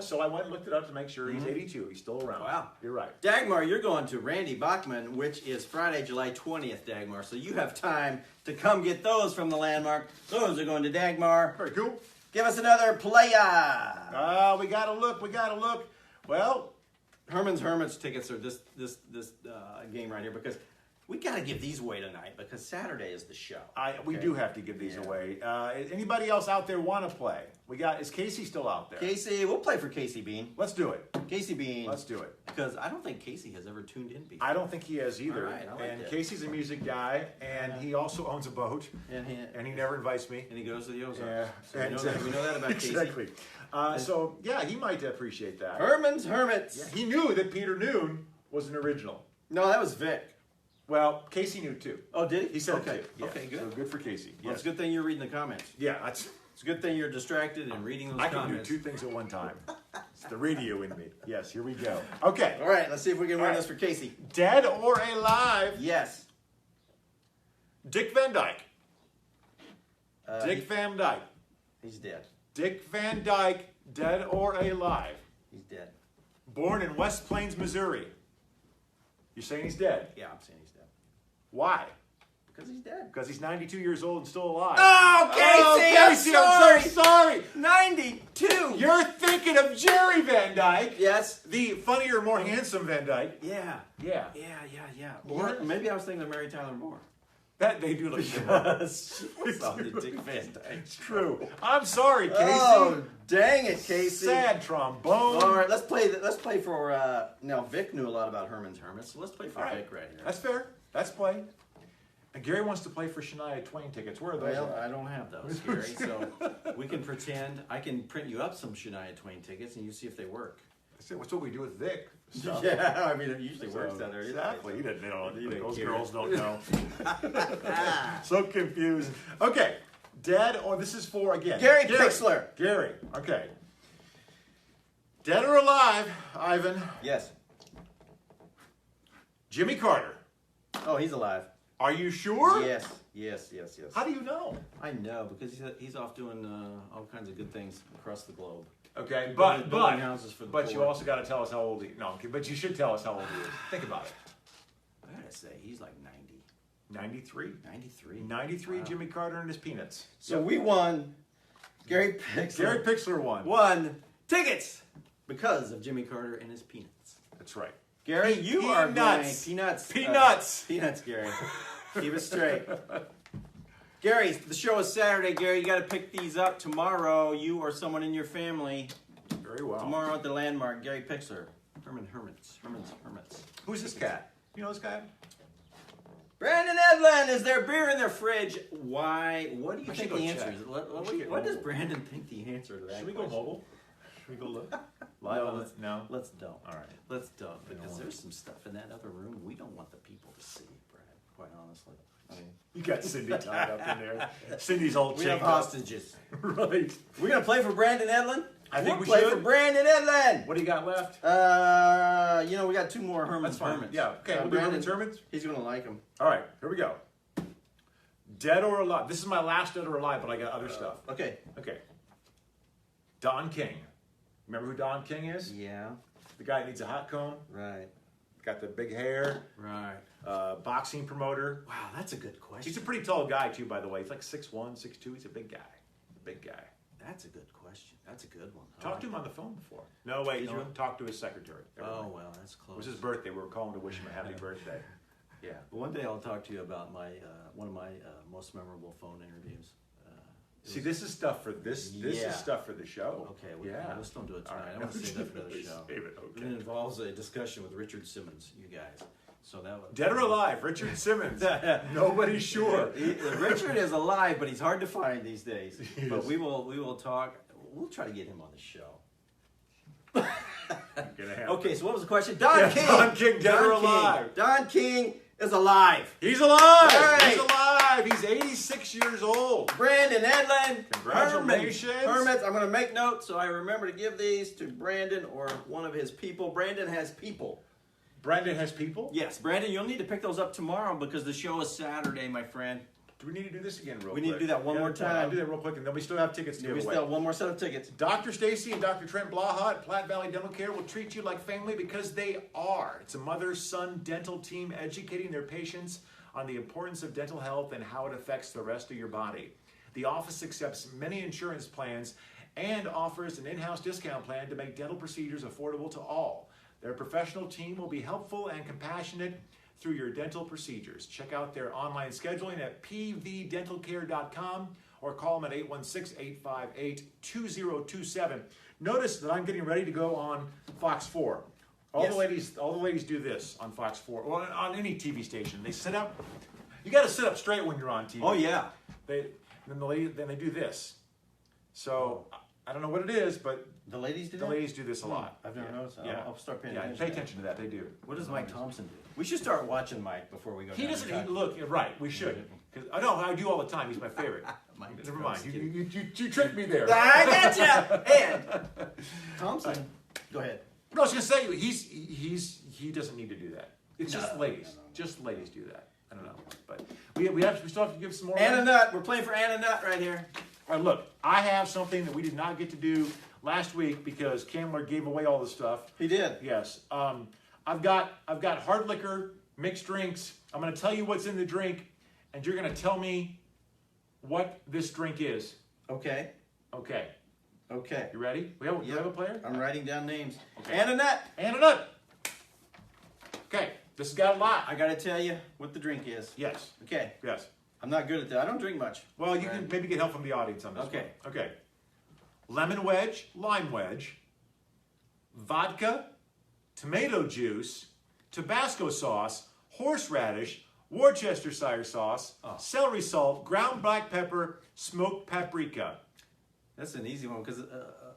B: So I went and looked it up to make sure he's 82. He's still around.
A: Wow.
B: You're right.
A: Dagmar, you're going to Randy Bachman, which is Friday, July 20th, Dagmar. So you have time to come get those from the landmark. Those are going to Dagmar.
B: Very cool.
A: Give us another playa.
B: We got to look. Well,
A: Hermans Hermits tickets are this game right here, because We got to give these away tonight because Saturday is the show.
B: We do have to give these away. Anybody else out there want to play? Is Casey still out there?
A: Casey, we'll play for Casey Bean.
B: Let's do it.
A: Casey Bean.
B: Let's do it.
A: Because I don't think Casey has ever tuned in before.
B: I don't think he has either.
A: All right, I like
B: and
A: that.
B: Casey's a music guy, and he also owns a boat, and he never invites me.
A: And he goes to the Ozarks.
B: Yeah,
A: So we know that about
B: exactly.
A: Casey.
B: So yeah, he might appreciate that.
A: Hermans Hermits.
B: Yeah, he knew that Peter Noon was an original.
A: No, that was Vic.
B: Well, Casey knew too.
A: Oh, did he?
B: He said
A: okay.
B: it too. Yeah.
A: Okay, good.
B: So good for Casey.
A: Well,
B: Yes.
A: it's a good thing you're reading the comments.
B: Yeah, that's.
A: It's a good thing you're distracted and reading those
B: I can
A: comments.
B: do two things at one time. It's the radio in me. Yes, here we go. Okay.
A: All right, let's see if we can win
B: All right.
A: this for Casey.
B: Dead or alive?
A: Yes.
B: Dick Van Dyke.
A: Dick
B: Van Dyke.
A: He's dead.
B: Dick Van Dyke, dead or alive?
A: He's dead.
B: Born in West Plains, Missouri. You're saying he's dead?
A: Yeah, I'm saying he's dead.
B: Why?
A: Because he's dead.
B: Because he's 92 years old and still alive.
A: Oh, Casey,
B: I'm so sorry.
A: 92.
B: You're thinking of Jerry Van Dyke.
A: Yes.
B: The funnier, more handsome Van Dyke.
A: Yeah.
B: Yeah.
A: Yeah. Or
B: Yes.
A: maybe I was thinking of Mary Tyler Moore.
B: That they do look similar.
A: Dick Van Dyke.
B: It's true. I'm sorry, Casey.
A: Oh, dang it, Casey.
B: Sad trombone.
A: All right, let's play for. Now Vic knew a lot about Hermans Hermits, so let's play for
B: All right.
A: Vic right here.
B: That's fair. Let's play. And Gary wants to play for Shania Twain tickets. Where are those?
A: Well,
B: at?
A: I don't have those, Gary, so we can pretend. I can print you up some Shania Twain tickets, and you see if they work.
B: That's what we do with Vic. So-
A: Yeah, I mean it usually works down there.
B: Exactly. He doesn't know.
A: He didn't
B: Those
A: care.
B: girls don't know. So confused. Okay. Dead or this is for again.
A: Gary Pixler.
B: Gary. Okay. Dead or alive, Ivan?
A: Yes.
B: Jimmy Carter.
A: Oh, he's alive.
B: Are you sure?
A: Yes.
B: How do you know?
A: I know because he's off doing all kinds of good things across the globe.
B: Okay,
A: Building houses for the
B: but you
A: poor.
B: also got to tell us how old he. No, okay, but you should tell us how old he is. Think about it.
A: I gotta say he's like 90.
B: 93.
A: 93.
B: 93.
A: Wow.
B: Jimmy Carter and his peanuts.
A: So we won. Gary Pixler.
B: Gary Pixler
A: won tickets because of Jimmy Carter and his peanuts.
B: That's right.
A: Gary, you are going
B: Peanuts.
A: peanuts, Gary. Keep it straight. Gary, the show is Saturday. Gary, you got to pick these up tomorrow. You or someone in your family.
B: Very well.
A: Tomorrow at the Landmark. Gary Pixler, Hermans Hermits.
B: Who's this cat? You know this guy?
A: Brandon Edlin, is there beer in their fridge? Why? What do you
B: I
A: think
B: should
A: the
B: go
A: answer
B: check.
A: is?
B: We should
A: What
B: get
A: does
B: mobile.
A: Brandon think the answer to that
B: Should we go
A: question?
B: mobile? Should we go look?
A: No,
B: No.
A: let's don't.
B: All right.
A: Let's don't,
B: don't
A: because
B: want
A: there's some stuff in that other room we don't want the people to see, Brad, quite honestly. I mean,
B: You got Cindy tied up in there. Cindy's all
A: we
B: chained
A: have
B: up.
A: hostages.
B: Right.
A: We're going to play for Brandon Edlin?
B: I think
A: we'll
B: we
A: play
B: should.
A: for Brandon Edlin.
B: What do you got left?
A: We got two more Hermans
B: That's fine.
A: Hermits.
B: Yeah, okay, we'll do
A: Brandon,
B: Hermans Hermits.
A: He's going to like them.
B: All right, here we go. Dead or alive? This is my last dead or alive, but I got other stuff.
A: Okay.
B: Okay. Don King. Remember who Don King is?
A: Yeah.
B: The guy that needs a hot comb,
A: Right.
B: got the big hair,
A: Right.
B: boxing promoter.
A: Wow, that's a good question.
B: He's a pretty tall guy too, by the way. He's like 6'1", 6'2". He's a big guy. Big guy.
A: That's a good question. That's a good one.
B: Talked to him on the phone before. No, wait.
A: Did
B: No,
A: you?
B: talked to his secretary. Never
A: Oh,
B: mind.
A: well, that's
B: It
A: close.
B: was his birthday. We were calling to wish him a happy birthday.
A: Yeah. But one day I'll talk to you about my one of my most memorable phone interviews.
B: See, this is stuff for this. This
A: Yeah.
B: is stuff for the show.
A: Okay,
B: Yeah.
A: let's don't do it
B: All
A: tonight.
B: right.
A: I want to save that for another show.
B: Save it. Okay.
A: It involves a discussion with Richard Simmons, you guys. So that was
B: Dead or alive, Richard Simmons. Nobody's sure.
A: Richard is alive, but he's hard to find these days.
B: He
A: But
B: is.
A: we will talk. We'll try to get him on the show.
B: Gonna happen.
A: Okay, so what was the question? Don
B: Yeah,
A: King.
B: Don King, dead or
A: Don King.
B: alive?
A: Don King is alive.
B: He's alive.
A: Right.
B: He's alive. He's 86 years old.
A: Brandon Edlin.
B: Congratulations.
A: Hermits. I'm going to make notes so I remember to give these to Brandon or one of his people. Brandon has people.
B: Brandon has people.
A: Yes, Brandon, you'll need to pick those up tomorrow because the show is Saturday, my friend.
B: Do we need to do this again real quick?
A: We need to do that one more time.
B: I'll do that real quick, and then we still have tickets to give
A: We
B: away.
A: still have one more set of tickets.
B: Dr. Stacy and Dr. Trent Blaha at Platte Valley Dental Care will treat you like family because they are. It's a mother-son dental team educating their patients on the importance of dental health and how it affects the rest of your body. The office accepts many insurance plans and offers an in-house discount plan to make dental procedures affordable to all. Their professional team will be helpful and compassionate. through your dental procedures. Check out their online scheduling at pvdentalcare.com or call them at 816-858-2027. Notice that I'm getting ready to go on Fox 4. All the ladies do this on Fox 4 or on any TV station. They sit up. You got to sit up straight when you're on TV.
A: Oh yeah.
B: Then they do this. So I don't know what it is, but
A: the ladies do.
B: The ladies do this a lot.
A: I've never noticed that. I'll start paying attention.
B: Pay attention to that. They do.
A: What does Mike Thompson do? We should start watching Mike before we go.
B: He doesn't look right. We should. Because I know I do all the time. He's my favorite. Never mind. You tricked me there.
A: I gotcha. And Thompson. Go ahead.
B: No, I was gonna say he doesn't need to do that. It's just ladies.
A: No.
B: Just ladies do that. I don't know, but we still have to give some more.
A: Anna Nutt. We're playing for Anna Nutt right here.
B: All right, look, I have something that we did not get to do last week because Candler gave away all the stuff.
A: He did.
B: Yes. I've got hard liquor, mixed drinks. I'm going to tell you what's in the drink, and you're going to tell me what this drink is.
A: Okay.
B: Okay.
A: Okay.
B: You ready? We have a player?
A: I'm writing down names.
B: Okay.
A: Anna Nutt.
B: Anna Nutt. Okay. This has got a lot.
A: I got to tell you what the drink is.
B: Yes.
A: Okay.
B: Yes.
A: I'm not good at that. I don't drink much.
B: Well, you can maybe get help from the audience on this.
A: Okay.
B: One. Okay. Lemon wedge, lime wedge, vodka, tomato juice, Tabasco sauce, horseradish, Worcestershire sauce, celery salt, ground black pepper, smoked paprika.
A: That's an easy one because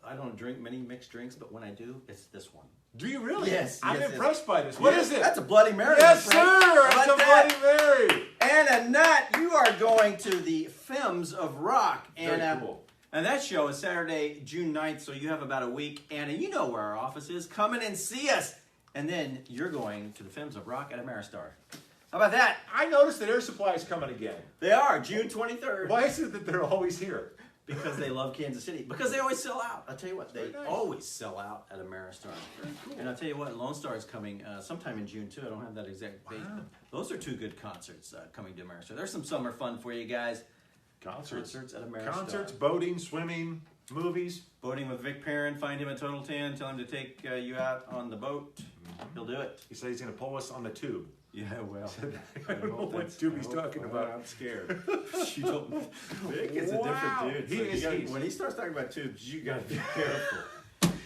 A: I don't drink many mixed drinks, but when I do, it's this one.
B: Do you really?
A: Yes.
B: I'm impressed by this. What is it?
A: That's a Bloody Mary.
B: Yes, sir. That's a Bloody Mary.
A: Anna Nutt, you are going to the Femmes of Rock.
B: Very cool.
A: And that show is Saturday, June 9th, so you have about a week. Anna, you know where our office is. Come in and see us. And then you're going to the Femmes of Rock at Ameristar. How about that?
B: I noticed that Air Supply is coming again.
A: They are, June 23rd.
B: Why is it that they're always here?
A: Because they love Kansas City. Because they always sell out. I'll tell you what, they always sell out at Ameristar.
B: Very cool.
A: And I'll tell you what, Lone Star is coming sometime in June too. I don't have that exact date. But those are two good concerts coming to Ameristar. There's some summer fun for you guys.
B: Concerts
A: at Ameristar.
B: Concerts, boating, swimming, movies.
A: Boating with Vic Perrin. Find him at Total 10. Tell him to take you out on the boat. He'll do it.
B: He said he's going to pull us on the tube.
A: Yeah, well.
B: I don't know what tube he's talking about.
A: I'm scared. You don't. Vic is a different dude. So when he starts talking about tubes, you got to be careful.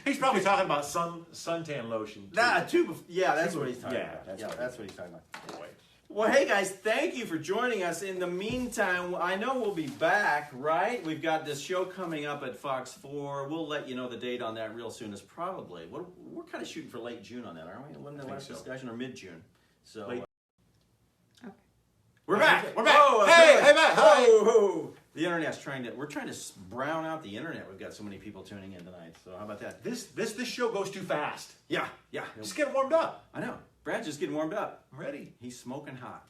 B: He's probably talking about suntan lotion.
A: Nah, tube. Yeah, that's what he's talking about. That's what he's talking about. Boy. Well, hey guys, thank you for joining us. In the meantime, I know we'll be back, right? We've got this show coming up at Fox 4. We'll let you know the date on that real soon. It's probably, we're kind of shooting for late June on that, aren't we? Wasn't the last discussion, or mid-June? So
B: okay.
A: We're back. We're back.
B: Oh, hey, Matt. Hi.
A: The internet's we're trying to brown out the internet. We've got so many people tuning in tonight. So how about that?
B: This show goes too fast.
A: Yeah.
B: Just get warmed up.
A: I know. Brad's just getting warmed up.
B: I'm ready.
A: He's smoking hot.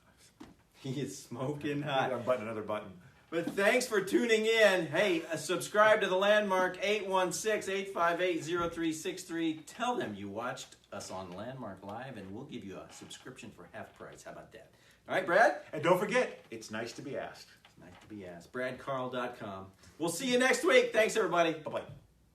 A: He is smoking hot.
B: Another button.
A: But thanks for tuning in. Hey, subscribe to the Landmark 816-858-0363. Tell them you watched us on Landmark Live, and we'll give you a subscription for half price. How about that? All right, Brad?
B: And don't forget, it's nice to be asked.
A: It's nice to be asked. BradCarl.com. We'll see you next week. Thanks, everybody.
B: Bye-bye.